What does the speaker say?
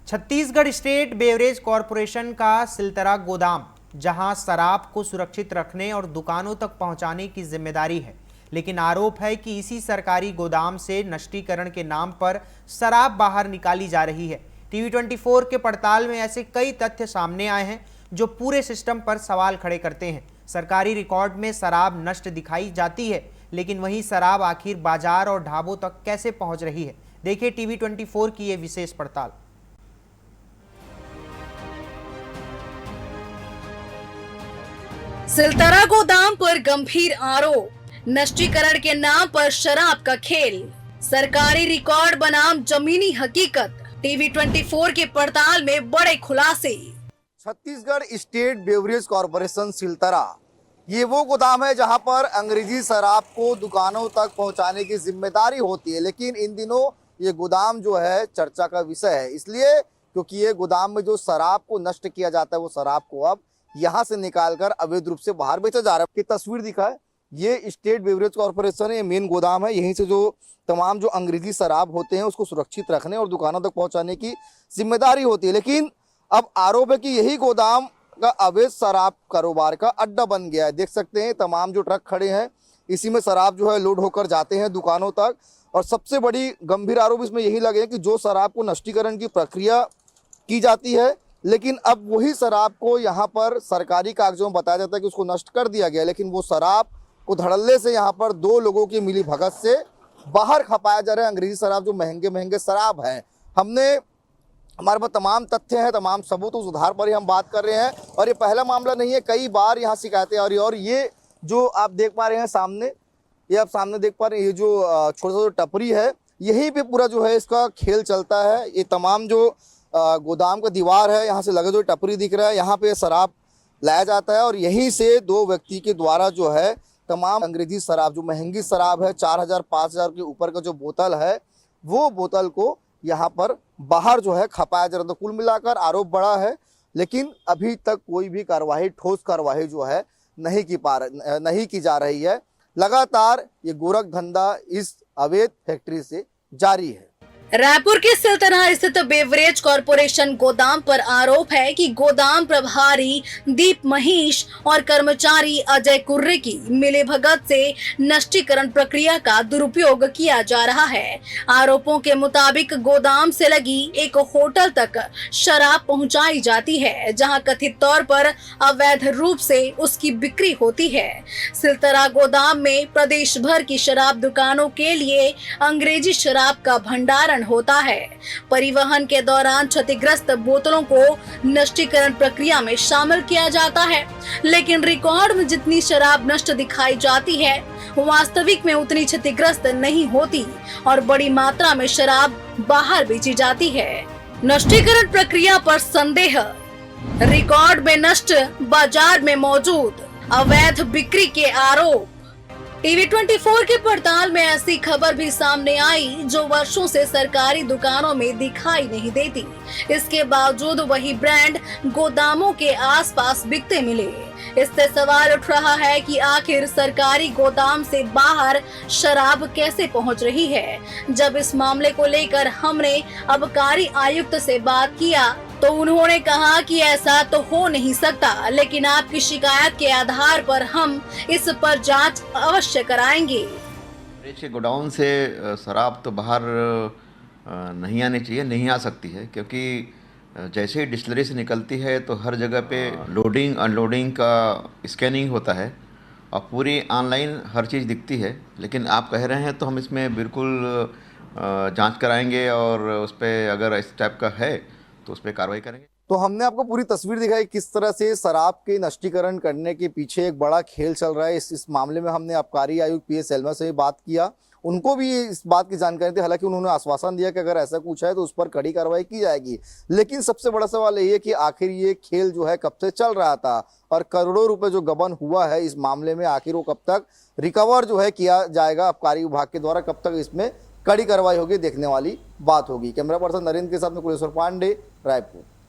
Chhattisgarh state beverage corporation का सिलतरा गोदाम, जहां शराब को सुरक्षित रखने और दुकानों तक पहुंचाने की जिम्मेदारी है, लेकिन आरोप है कि इसी सरकारी गोदाम से नष्टीकरण के नाम पर शराब बाहर निकाली जा रही है। टीवी 24 के पड़ताल में ऐसे कई तथ्य सामने आए हैं जो पूरे सिस्टम पर सवाल खड़े करते हैं। सरकारी रिकॉर्ड में शराब नष्ट दिखाई जाती है, लेकिन वही शराब आखिर बाजार और ढाबों तक कैसे पहुंच रही है? देखिए टीवी 24 की ये विशेष पड़ताल। सिलतरा गोदाम पर गंभीर आरोप, नष्टीकरण के नाम पर शराब का खेल, सरकारी रिकॉर्ड बनाम जमीनी हकीकत। टीवी 24 के पड़ताल में बड़े खुलासे। Chhattisgarh state beverage corporation Siltara, ये वो गोदाम है जहां पर अंग्रेजी शराब को दुकानों तक पहुंचाने की जिम्मेदारी होती है। लेकिन इन दिनों ये गोदाम जो है चर्चा का विषय है, इसलिए क्योंकि ये गोदाम में जो शराब को नष्ट किया जाता है वो शराब को अब यहाँ से निकालकर अवैध रूप से बाहर बेचा जा रहा है। की तस्वीर दिखा है, ये स्टेट बेवरेज कॉर्पोरेशन है, ये मेन गोदाम है। यहीं से जो तमाम जो अंग्रेजी शराब होते हैं उसको सुरक्षित रखने और दुकानों तक पहुंचाने की जिम्मेदारी होती है। लेकिन अब आरोप है कि यही गोदाम का अवैध शराब कारोबार का अड्डा बन गया है। देख सकते हैं तमाम जो ट्रक खड़े हैं, इसी में शराब जो है लोड होकर जाते हैं दुकानों तक। और सबसे बड़ी गंभीर आरोप इसमें यही लगे कि जो शराब को नष्टीकरण की प्रक्रिया की जाती है, लेकिन अब वही शराब को यहाँ पर सरकारी कागजों में बताया जाता है कि उसको नष्ट कर दिया गया, लेकिन वो शराब को धड़ल्ले से यहाँ पर दो लोगों की मिली भगत से बाहर खपाया जा रहा है। अंग्रेजी शराब जो महंगे महंगे शराब हैं, हमारे पास तमाम तथ्य हैं, तमाम सबूत, उस आधार पर ही हम बात कर रहे हैं। और ये पहला मामला नहीं है, कई बार यहाँ शिकायतें आ रही है। और ये जो आप देख पा रहे हैं सामने, ये आप सामने देख पा रहे हैं, ये जो छोटा सा टपरी है, यहीं पे पूरा जो है इसका खेल चलता है। ये तमाम जो गोदाम का दीवार है, यहाँ से लगे जो टपरी दिख रहा है, यहाँ पे शराब लाया जाता है। और यहीं से दो व्यक्ति के द्वारा जो है तमाम अंग्रेजी शराब, जो महंगी शराब है, 4000 5000 के ऊपर का जो बोतल है, वो बोतल को यहाँ पर बाहर जो है खपाया जा रहा था। कुल मिलाकर आरोप बड़ा है, लेकिन अभी तक कोई भी कार्रवाई, ठोस कार्रवाई जो है नहीं की जा रही है। लगातार ये गोरख धंधा इस अवैध फैक्ट्री से जारी है। रायपुर के सिलतरा स्थित बेवरेज कॉरपोरेशन गोदाम पर आरोप है कि गोदाम प्रभारी दीप महेश और कर्मचारी अजय कुर्रे की मिलीभगत से नष्टीकरण प्रक्रिया का दुरुपयोग किया जा रहा है। आरोपों के मुताबिक गोदाम से लगी एक होटल तक शराब पहुंचाई जाती है, जहां कथित तौर पर अवैध रूप से उसकी बिक्री होती है। सिलतरा गोदाम में प्रदेश भर की शराब दुकानों के लिए अंग्रेजी शराब का भंडारण होता है। परिवहन के दौरान क्षतिग्रस्त बोतलों को नष्टीकरण प्रक्रिया में शामिल किया जाता है, लेकिन रिकॉर्ड में जितनी शराब नष्ट दिखाई जाती है वास्तविक में उतनी क्षतिग्रस्त नहीं होती और बड़ी मात्रा में शराब बाहर बेची जाती है। नष्टीकरण प्रक्रिया पर संदेह, रिकॉर्ड में नष्ट, बाजार में मौजूद, अवैध बिक्री के आरोप। टीवी 24 के पड़ताल में ऐसी खबर भी सामने आई जो वर्षों से सरकारी दुकानों में दिखाई नहीं देती। इसके बावजूद वही ब्रांड गोदामों के आसपास बिकते मिले। इससे सवाल उठ रहा है कि आखिर सरकारी गोदाम से बाहर शराब कैसे पहुंच रही है। जब इस मामले को लेकर हमने आबकारी आयुक्त से बात किया तो उन्होंने कहा कि ऐसा तो हो नहीं सकता, लेकिन आपकी शिकायत के आधार पर हम इस पर जांच अवश्य कराएंगे। गोडाउन से शराब तो बाहर नहीं आनी चाहिए, नहीं आ सकती है, क्योंकि जैसे ही डिस्टिलरी से निकलती है तो हर जगह पे लोडिंग अनलोडिंग का स्कैनिंग होता है और पूरी ऑनलाइन हर चीज़ दिखती है। लेकिन आप कह रहे हैं तो हम इसमें बिल्कुल जांच कराएंगे और उस पर अगर इस टाइप का है तो उस पर कार्रवाई करेंगे। तो हमने आपको पूरी तस्वीर दिखाई किस तरह से शराब के नष्टीकरण करने के पीछे एक बड़ा खेल चल रहा है। इस मामले में हमने आबकारी आयुक्त पीएस सेल्वा से बात किया, उनको भी इस बात की जानकारी थी। हालांकि उन्होंने आश्वासन दिया कि अगर ऐसा कुछ है तो उस पर कड़ी कार्रवाई की जाएगी। लेकिन सबसे बड़ा सवाल ये है कि आखिर ये खेल जो है कब से चल रहा था और करोड़ों रुपए जो गबन हुआ है इस मामले में, आखिर वो कब तक रिकवर जो है किया जाएगा आबकारी विभाग के द्वारा, कब तक इसमें कड़ी कार्रवाई होगी, देखने वाली बात होगी। कैमरा पर्सन नरेंद्र के साथ में कुलेश्वर पांडे, रायपुर।